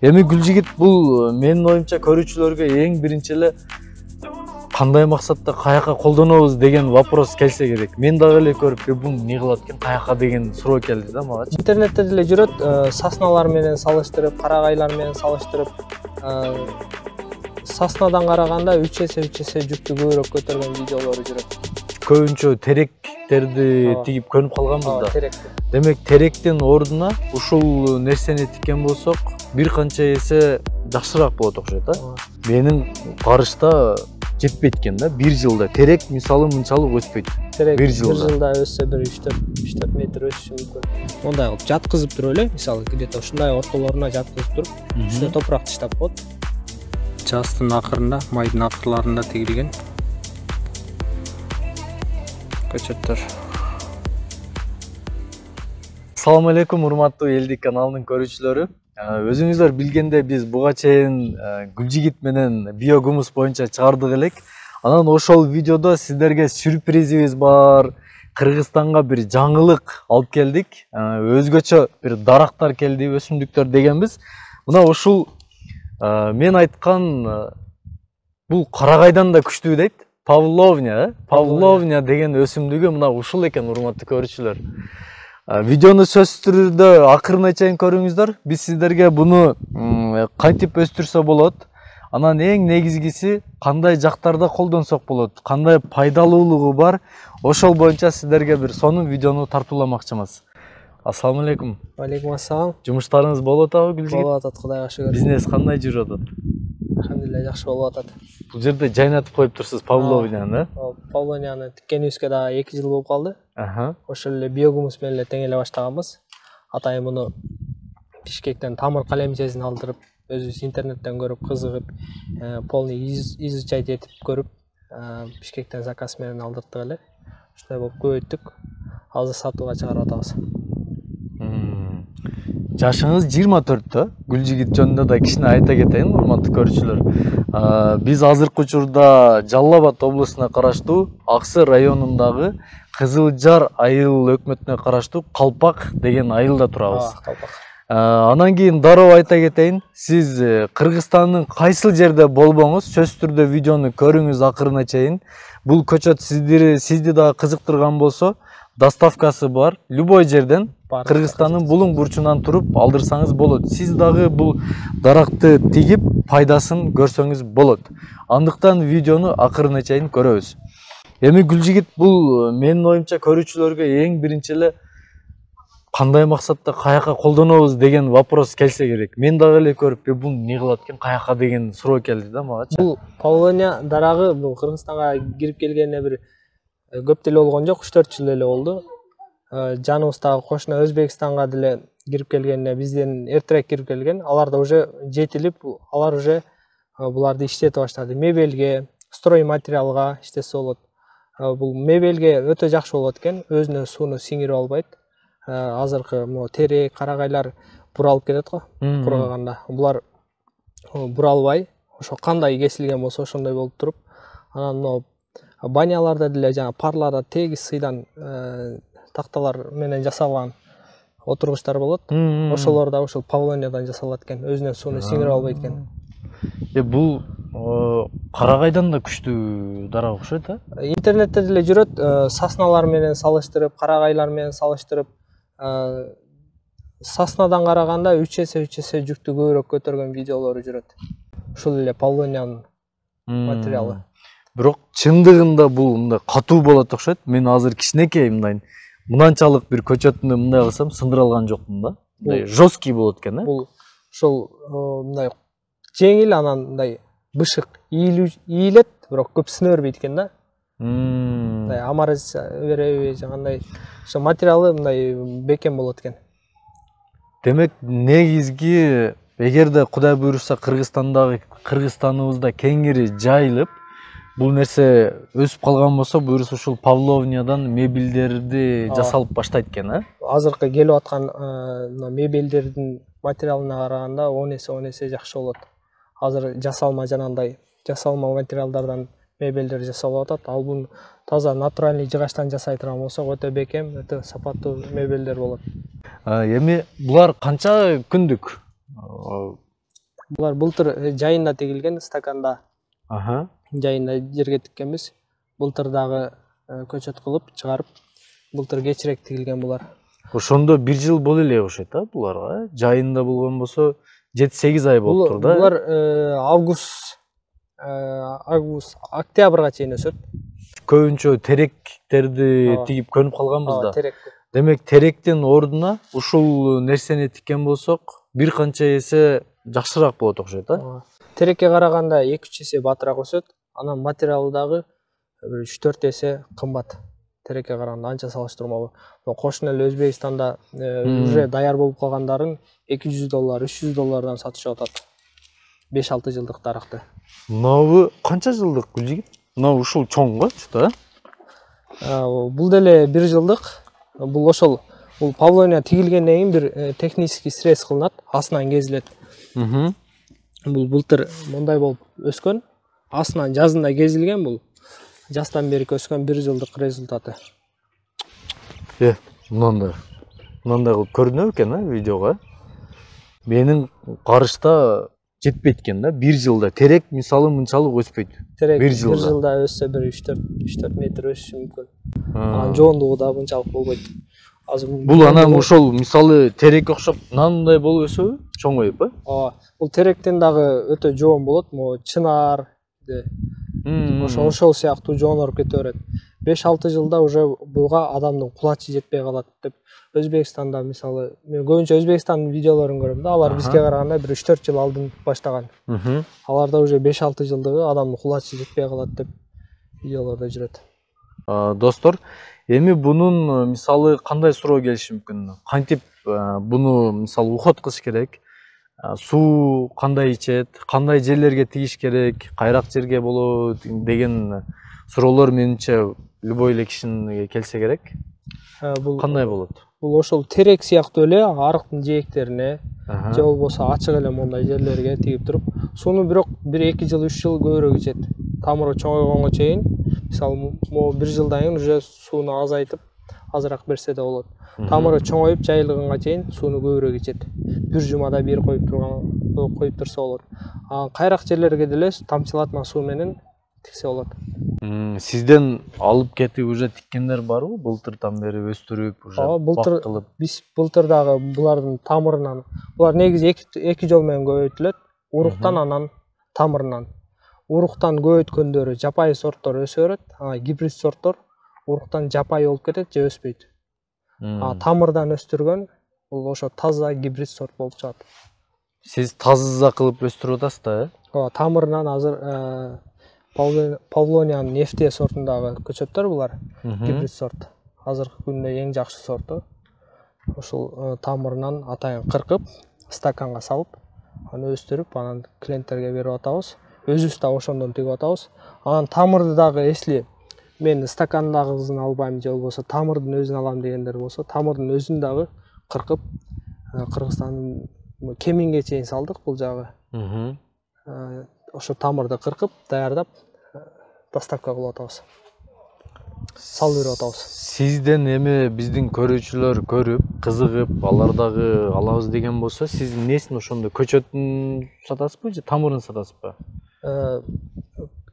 Эми Гүлжигит бул менин оюмча көрүүчүлөргө эң биринчи эле кандай максатта каяка колдонобуз деген вопрос келсе керек. Мен дагы эле көрүп бул эмне кылат экен, каяка деген суроо келди да мага. Интернетте деле жүрөт, сасналар менен салыштырып, карагайлар менен салыштырып, саснадан караганда 3 эсе жүктү көбүрөөк көтөргөн видеолору жүрөт. Көбүнчө теректерди тигип көнүп калганбыз да. Демек теректин ордуна ушул нерсени тиккен болсок, бир канча эсе жакшыраак болот окшойт да. Менин карышта жетпейт экен да, 1 жылда. Терек мисалы мынчалык өспөйт. Терек 1 жылда өссө бир 3-4 метр өсүшү мүмкүн. Мондай кылып жаткызып туруп эле, мисалы где-то ушундай ортолоруна жаткызып туруп, үстүнө топурак таштап коет. Жастын акырында, майдын акырларында тигилген көчөттөр. Assalamu alaikum, урматтуу Элдик каналынын көрүүчүлөрү. Өзүңүздөр билгенде биз буга чейин Гүлжигит менен биогумус боюнча чыгардык элек. Анан ошол видеодо сиздерге сюрпризибиз бар. Кыргызстанга бир жаңылык алып келдик. Өзгөчө бир дарактар келди, өсүмдүктөр дегенбиз. Мына ушул мен айткан бул карагайдан да күчтүү дейт. Павловня деген өсүмдүгү мына ушул экен, урматтуу көрүүчүлөр. Видеону сөзсүз түрдө акырына чейин көрүңүздөр. Биз сиздерге буну кантип өстүрсө болот, анан эң негизгиси кандай жактарда колдонсок болот, кандай пайдалуулугу бар, ошол боюнча сиздерге бир сонун видеону тартууламакчымыз. Ассаламу алейкум. Алейкум ассалам. Жумуштарыңыз болуп атабы, Гүлжигит? Болуп атат, Кудайга шүгүр. Бизнес кандай жүрүп атат? Алхамдулилlah, жакшы болуп атат. Бул жерде жайнатып коюп турсуз Павловняны, Павловняны тиккенибизге дагы 2 жыл болуп калды. Ошол эле биогумус менен эле тең эле баштаганбыз. Атайын муну Бишкектен тамыр калемчесин алдырып, өзүбүз интернеттен көрүп, кызыгып, полный изучать этип көрүп, Бишкектен заказ менен алдырдык эле. Ушундай болуп көбөйттүк. Азыр сатууга чыгарып атабыз. Жашыңыз 24-тө. Гүлжигит жөнүндө да кичине айта кетейин, урматтуу көрүүчүлөр. Биз азыркы учурда Жалал Абад облусуна караштуу Аксы районундагы Кызылжар айыл өкмөтүнө караштуу Калпак деген айылда турабыз. Анан кийин дароо айта кетейин, сиз Кыргызстандын кайсыл жерде болбоңуз, сөзсүз түрдө видеону көрүңүз акырына чейин. Бул көчөт сизди дагы кызыктырган болсо, доставкасы бар. Любой жерден Кыргызстандын булуң бурчунан туруп алдырсаңыз болот. Сиз дагы бул даракты тигип пайдасын көрсөңүз болот. Андыктан видеону акырына чейин көрөбүз. Эми Гүлжигит бул менин оюмча көрүүчүлөргө эң биринчи эле кандай максатта каяка колдонобуз деген вопрос келсе керек. Мен дагы эле көрүп бул эмне кылат экен, каяка деген суроо келди да мага. Бул Павловня дарагы бул Кыргызстанга кирип келгенине бир көп деле болгон жок, 3-4 жыл эле болду. Жаныбыздагы кошуна Өзбекстанга деле кирип келгенине бизден эртерээк кирип келген. Алар да уже жетилип, алар уже буларды иштете баштады. Мебелге, строй материалга иштесе болот. Бул мебелге өтө жакшы болот экен, өзүнө сууну сиңирип албайт. Азыркы могу терек, карагайлар буралып кетет го, кургаганда. Булар буралбай, ошо кандай кесилген болсо ошондой болуп туруп, анан могу баняларда деле жана парларда тегиз сыйдан такталар менен жасалган отургучтар болот. Ошолор да ошол Павловнядан жасалат экен, өзүнө сууну сиңирип албайт экен. Бул карагайдан да күчтүү дарак окшойт, Интернетте деле жүрөт, сасналар менен салыштырып, карагайлар менен салыштырып, саснадан караганда 3 эсе жүктү көбүрөөк көтөргөн видеолору жүрөт. Ушул эле Павловнянын материалы. Бирок чындыгында бул мындай катуу болот окшойт. Мен азыр кичинекей мынанчалык бир көчөтүндө мындай кылсам сындыра алган жокмун да. Мындай жесткий болот экен, Бул ошол мындай жеңил, анан мындай бышык ийилет, бирок көп сына бербейт экен да. Мындай амарыз береби же кандай. Ошо материалы мындай бекем болот экен. Демек, негизги эгерде Кудай буйруса Кыргызстаныбызда кеңири жайылып, бул нерсе өсүп калган болсо, буюрса ушул Павловнядан мебелдерди жасалып баштайт экен, Азыркы келип аткан мебелдердин материалына караганда 10 эсе жакшы болот. Азыр жасалма материалдардан мебелдер жасалып атат. Ал бул таза натуральный жыгачтан жасай турган болсок, өтө бекем, өтө сапаттуу мебелдер болот. Эми булар канча күндүк Булар былтыр жайында тигилген, стаканда Аха. жайында жерге тиккенбиз. Былтыр дагы көчөт кылып чыгарып, былтыр кечирээк тигилген булар. Ошондо 1 жыл боло эле окшойт да буларга. Жайында болгон болсо 7-8 ай болуптур да. Булар август, октябрга чейин өсөт. Көбүнчө теректерди тигип көнүп калганбыз да. Терек. Демек теректин ордуна ушул нерсени тиккен болсок, бир канча эсе жакшыраак болот окшойт да. Терекке караганда 2-3 эсе батыраак өсөт. Анан материалы дагы 3-4 эсе кымбат. Терекке караганда анча салыштырмалуу. Кошуна эле Өзбекстанда уже даяр болуп калгандарын $200, $300 сатышып атат. 5-6 жылдык даракты. Мынабы канча жылдык Гүлжигит? Мына ушул чоңго чута. Бул деле 1 жылдык. Бул ошол павлония тигилгенден кийин бир технический срез кылынат, астынан кезилет. Бул былтыр мондай болуп өскөн, астынан жазында кезилген, бул жастан бери өскөн 1 жылдык результаты. Мындай кылып көрүнөт экен видеого. Менин карышта жетпейт экен да, 1 жылда. Терек мисалы мынчалык өспөйт. Терек 1 жылда өссө бир 3-4 метр өсүшү мүмкүн. Анан жоондугу да мынчалык болбойт. Бул анан ошол мисалы терекке окшоп мындай болуп өсөбү? Чоңоюп, Бул теректен дагы өтө жоон болот, чынар, ошол сыяктуу жооноруп кете берет. 5-6 жылда уже буга адамдын кулачы жетпей калат деп Өзбекстанда мисалы, мен көбүнчө Өзбекстандын видеолорун көрөм да, алар бизге караганда бир 3-4 жыл алдын баштаган. Аларда уже 5-6 жылдыгы адамдын кулачы жетпей калат деп видеолордо жүрөт. Достор, эми бунун мисалы кандай суроо келиши мүмкүн? Кантип буну мисалы уход кылыш керек? Суу кандай ичет? Кандай жерлерге тигиш керек? Кайрак жерге болот деген суроолор менимче любой эле кишиге келсе керек. Кандай болот? Бул ошол терек сыяктуу эле арыктын жээктерине же болбосо ачык эле мондай жерлерге тигип туруп, сууну бирок 1-2 жыл 3 жыл көбүрөөк ичет. Тамыры чоңойгонго чейин, мисалы могу 1 жылдан кийин уже сууну азайтып, азыраак берсе да болот. Тамыры чоңоюп жайылганга чейин сууну көбүрөөк ичет. 1 жумада бир коюп турса болот. Кайрак жерлерге деле тамчылатма суу менен тиксе болот. Сизден алып кетип уже тиккендер барбы? Былтырдан бери өстүрүп уже бак кылып. Биз былтыр дагы булардын тамырынан, булар негизи 2 жол менен көбөйтүлөт. Уруктан анан тамырынан. Уруктан көбөйткөндөрү жапайы сорттор өсө берет, гибрид сорттор уруктан жапайы болуп кетет же өспөйт. Тамырдан өстүргөн бул ошо таза гибрид сорт болуп чыгат. Сиз таза кылып өстүрүп атасыз да, Тамырынан азыр Павлониянын нефте сортундагы көчөттөр булар, гибрид сорт. Азыркы күндө эң жакшы сорту. Ошол тамырынан атайын кыркып, стаканга салып, аны өстүрүп, анан клиенттерге берип атабыз. Өзүбүз да ошондон тигип атабыз. Анан тамырды дагы эсли мен стакандагысын албайм же болбосо тамырдын өзүн алам дегендер болсо, тамырдын өзүн дагы кыркып, Кыргызстандын Кеминге чейин салдык бул жагы. Ошо тамырды кыркып, даярдап, доставка кылып атабыз. Салып берип атабыз. Сизден эми биздин көрүүчүлөр көрүп, кызыгып, алар дагы алабыз деген болсо, сиз несин ошондо көчөтүн сатасызбы же тамырын сатасызбы?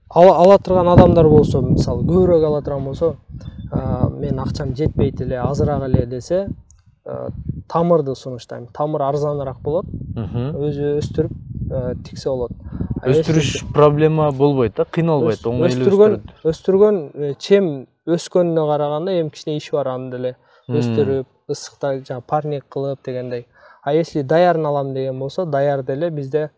Ала турган адамдар болсо, мисалы көбүрөөк ала турган болсо, мен акчам жетпейт эле, азыраак эле десе, тамырды сунуштайм. Тамыр арзаныраак болот. Өзү өстүрүп тиксе болот. Өстүрүш проблема болбойт да, кыйналбайт, оңой эле өстүрөт. Өстүргөн чем өскөнүнө караганда эми кичине иш бар аны деле өстүрүп, ысыкта парник кылып дегендей. Если даярын алам деген болсо, даяр деле бизде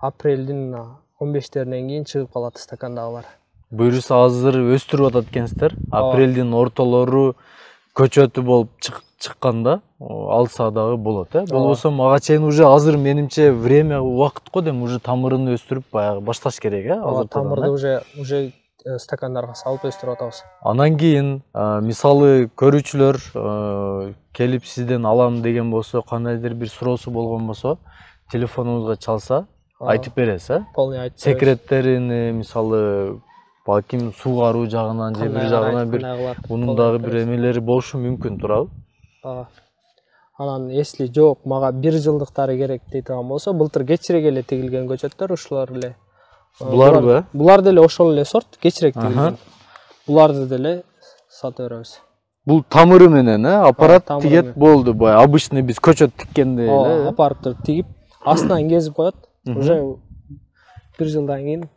апрелдин 15-теринен кийин чыгып калат стакандагылар. Буюрса азыр өстүрүп атат экенсиздер. Апрелдин ортолору көчөтү болуп чыкканда алса дагы болот, Болбосо мага чейин уже азыр менимче время, убакыт го дем уже тамырын өстүрүп баягы башташ керек, азыр тамырды уже стакандарга салып өстүрүп атабыз. Анан кийин мисалы көрүүчүлөр келип сизден алам деген болсо, кандайдыр бир суроосу болгон болсо, телефонуңузга чалса, айтып бересиз, Полный айтып беребиз. Секреттерин мисалы балким суугаруу жагынан же бир жагынан бир мунун дагы бир эмелери болушу мүмкүн турабы? Анан если жок, мага 1 жылдыктары керек дейт болсо, былтыр кечирээк эле тигилген көчөттөр ушулар эле. Буларбы? Булар деле ошол эле сорт, кечирээк тигилген. Буларды деле сата беребиз. Бул тамыры менен, аппарат тамыры тигет менен. болду. Бай обычный биз көчөт тиккендей эле. Апарып туруп тигип, астынан кезип коет. Уже 1 жылдан кийин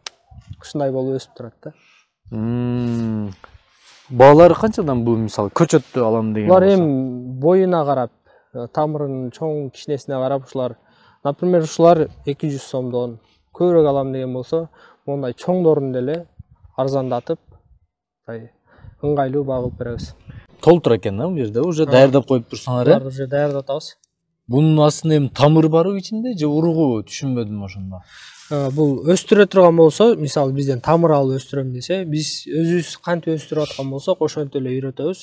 ушундай болуп өсүп турат да. Баалары канчадан бул мисалы көчөттү алам деген Булар болсо? эми боюна карап, тамырынын чоң кичинесине карап ушулар, например, ушулар 200 сомдон. Көбүрөөк алам деген болсо, мондай чоңдорун деле арзандатып, ыңгайлуу багып беребиз. Толтура экен бул жерде уже даярдап коюп турсаңар, Буларды уже даярдатабыз. Бунун астында эми тамыр барбы ичинде же уругубу? Түшүнбөдүм ошондо. Бул өстүрө турган болсо, мисалы бизден тамыр алып өстүрөм десе, биз өзүбүз кантип өстүрүп аткан болсок, ошентип эле үйрөтөбүз.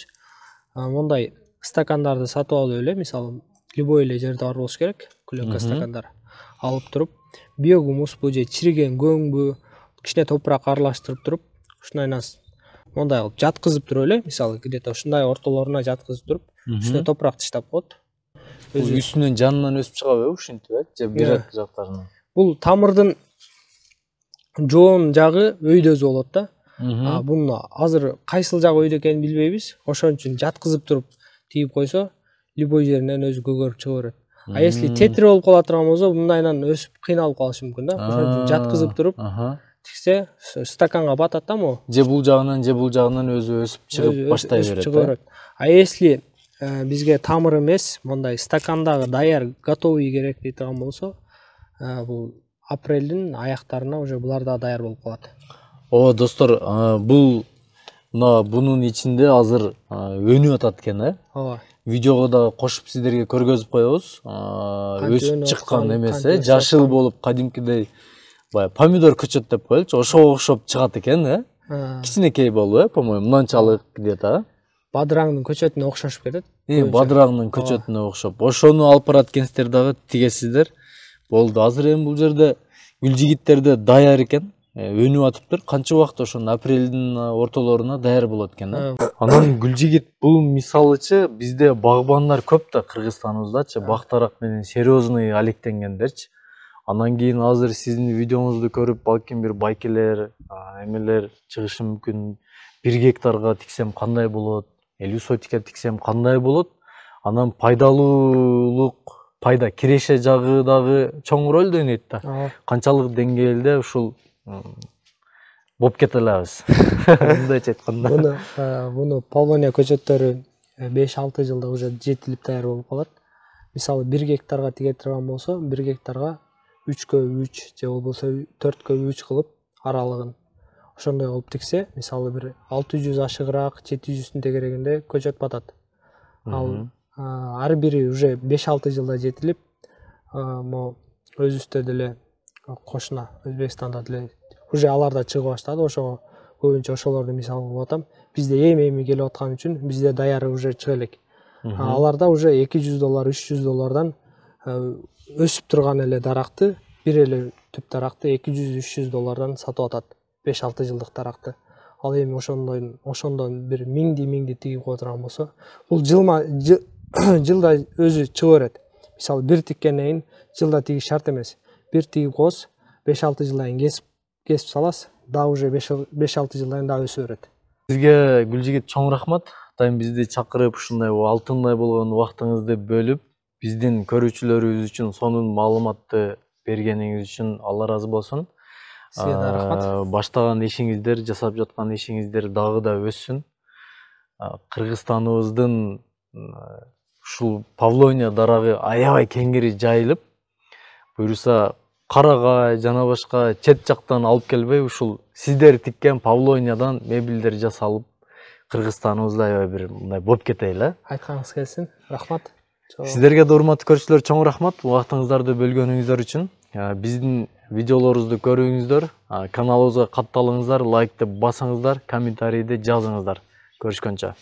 Мондай стакандарды сатып алып эле, мисалы любой эле жерде бар болуш керек, клёнка стакандар. Алып туруп, биогумуспу же чириген көңбү, кичине топурак аралаштырып туруп, ушундай мондай кылып жаткызып туруп эле, мисалы где-то ушундай ортолоруна жаткызып туруп, үстүнө топурак таштап коет. Үстүнөн жанынан өсүп чыгабы ушинтип, же бир жактарынан? Бул тамырдын жоон жагы өйдө өзү болот да. Бунун азыр кайсыл жагы өйдө экенин билбейбиз. Ошон үчүн жаткызып туруп тигип койсо, любой жеринен өзү көгөрүп чыга берет. А если тетире болуп кала турган болсо, мындайынан өсүп кыйналып калышы мүмкүн да. Ошон үчүн жаткызып туруп тиксе, стаканга батат да мо. Же бул жагынан өзү өсүп чыгып баштай берет. А если бизге тамыр эмес, мондай стакандагы даяр готовый керек дейт турган болсо, бул апрелдин аяктарына уже булар да даяр болуп калат. Достор, бунун ичинде азыр өнүп атат экен, Видеого да кошуп сиздерге көргөзүп коебуз. Өсүп чыккан эмес, жашыл болуп кадимкидей баягы помидор көчөт деп коелучу, ошого окшоп чыгат экен, Кичинекей болуп, по-моему, мынанчалык где-то. Бадыраңдын көчөтүнө окшошуп кетет. Бадыраңдын көчөтүнө окшоп. Ошону алып бараткенсиздер дагы тигесиздер. Болду. Азыр эми бул жерде гүл жигиттерде даяр экен. Өнүп атыптыр. Канча убакыт ошону апрелдин ортолоруна даяр болот экен. Анан гүл жигит бул мисалычы бизде багбандар көп да Кыргызстаныбыздачы, бактарак менен серьезный алектенгендерчи. Анан кийин азыр сиздин видеоңузду көрүп, балким бир байкелер, эмелер чыгышы мүмкүн. 1 гектарга тиксем кандай болот? 50 сотикке тиксем кандай болот? Анан пайда киреше жагы дагы чоң роль ойнойт да. Канчалык деңгээлде ушул болуп кете алабыз. Мындайча айтканда. Буну Полония көчөттөрү 5-6 жылда уже жетилип даяр болуп калат. Мисалы 1 гектарга тиге турган болсо, 1 гектарга 3/3 же болбосо 4/3 кылып аралыгын ошондой кылып тиксе, мисалы бир 600 ашыгыраак, 700-тün тегерегинде көчөт батат. Ал ар бири уже 5-6 жылда жетилип, мо өзүбүздө деле кошуна Өзбекстанда деле уже алар да чыга баштады. Ошого көбүнчө ошолорду мисал кылып атам. Бизде эми келип аткан үчүн бизде даяры уже чыга элек. Аларда уже $200, $300 өсүп турган эле даракты, бир эле түп даракты $200-300 сатып атат. 5-6 жылдык даракты. Ал эми ошондон бир миңди тигип кое турган болсо, бул жылда өзү чыга берет. Мисалы бир тиккенден кийин жылда тигиш шарт эмес. Бир тигип коебуз, 5-6 жылдан кийин кесип саласыз, да уже 5-6 жылдан кийин да өсө берет. Сизге гүл жигит чоң рахмат. Дайым бизди чакырып, ушундай алтындай болгон убактыңызды бөлүп, биздин көрүүчүлөрүбүз үчүн сонун маалыматты бергениңиз үчүн Алла разы болсун. Сизге да рахмат. Баштаган ишиңиздер, жасап жаткан ишиңиздер дагы да өссүн. Кыргызстаныбыздын ушул Павлония дарагы аябай кеңири жайылып, буюрса Карагай жана башка чет жактан алып келбей, ушул сиздер тиккен Павлониядан мебелдер жасалып, Кыргызстаныбызда аябай бир мындай болуп кетейли. Айтканыңыз келсин. Рахмат. Сиздерге да урматтуу көрүүчүлөр чоң рахмат убактыңыздарды бөлгөнүңүздөр үчүн. Биздин видеолорубузду көрүңүздөр, каналыбызга катталыңыздар, лайкты басыңыздар, комментарийди жазыңыздар. Көрүшкөнчө.